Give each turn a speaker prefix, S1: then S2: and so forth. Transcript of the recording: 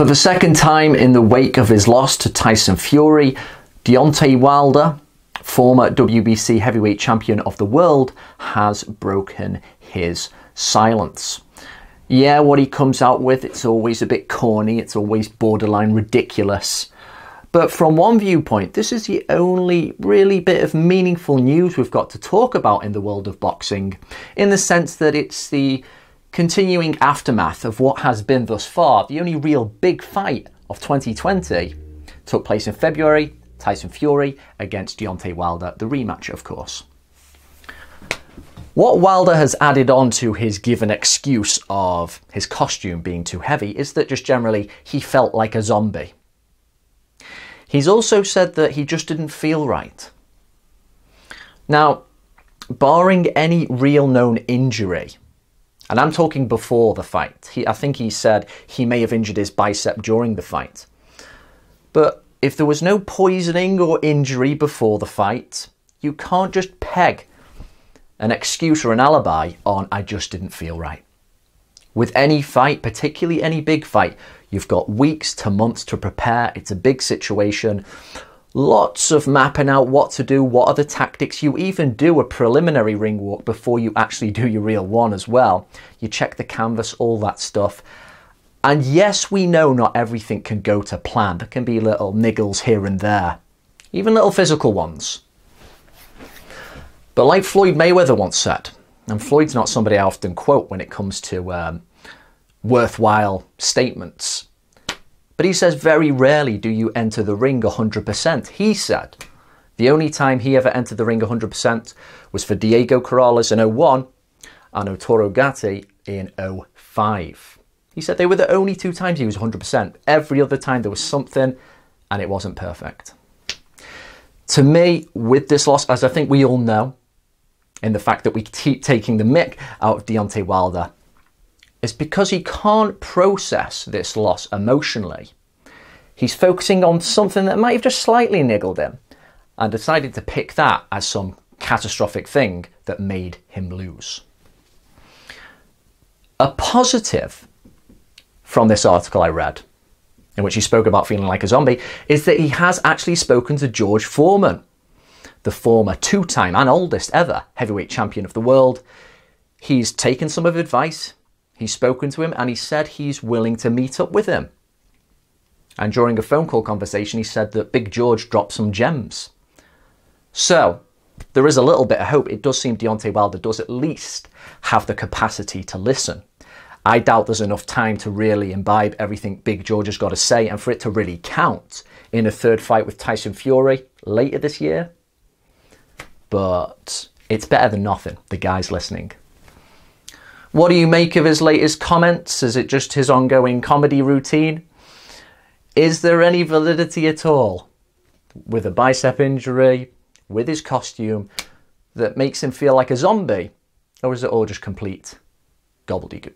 S1: For the second time in the wake of his loss to Tyson Fury, Deontay Wilder, former WBC heavyweight champion of the world, has broken his silence. Yeah, what he comes out with, it's always a bit corny, it's always borderline ridiculous. But from one viewpoint, this is the only really bit of meaningful news we've got to talk about in the world of boxing, in the sense that it's the continuing aftermath of what has been thus far the only real big fight of 2020. Took place in February, Tyson Fury against Deontay Wilder, the rematch of course. What Wilder has added on to his given excuse of his costume being too heavy is that just generally he felt like a zombie. He's also said that he just didn't feel right. Now, barring any real known injury, and I'm talking before the fight, I think he said he may have injured his bicep during the fight. But if there was no poisoning or injury before the fight, you can't just peg an excuse or an alibi on "I just didn't feel right." With any fight, particularly any big fight, you've got weeks to months to prepare. It's a big situation. Lots of mapping out what to do, what are the tactics. You even do a preliminary ring walk before you actually do your real one as well. You check the canvas, all that stuff. And yes, we know not everything can go to plan. There can be little niggles here and there, even little physical ones. But like Floyd Mayweather once said, and Floyd's not somebody I often quote when it comes to worthwhile statements, but he says very rarely do you enter the ring 100%. He said the only time he ever entered the ring 100% was for Diego Corrales in 2001 and Otoro Gatti in 2005. He said they were the only two times he was 100%. Every other time there was something and it wasn't perfect. To me, with this loss, as I think we all know, in the fact that we keep taking the mick out of Deontay Wilder, is because he can't process this loss emotionally. He's focusing on something that might have just slightly niggled him and decided to pick that as some catastrophic thing that made him lose. A positive from this article I read, in which he spoke about feeling like a zombie, is that he has actually spoken to George Foreman, the former two-time and oldest ever heavyweight champion of the world. He's taken some of his advice, he's spoken to him, and he said he's willing to meet up with him. And during a phone call conversation, he said that Big George dropped some gems. So there is a little bit of hope. It does seem Deontay Wilder does at least have the capacity to listen. I doubt there's enough time to really imbibe everything Big George has got to say and for it to really count in a third fight with Tyson Fury later this year. But it's better than nothing. The guy's listening. What do you make of his latest comments? Is it just his ongoing comedy routine? Is there any validity at all with a bicep injury, with his costume, that makes him feel like a zombie? Or is it all just complete gobbledygook?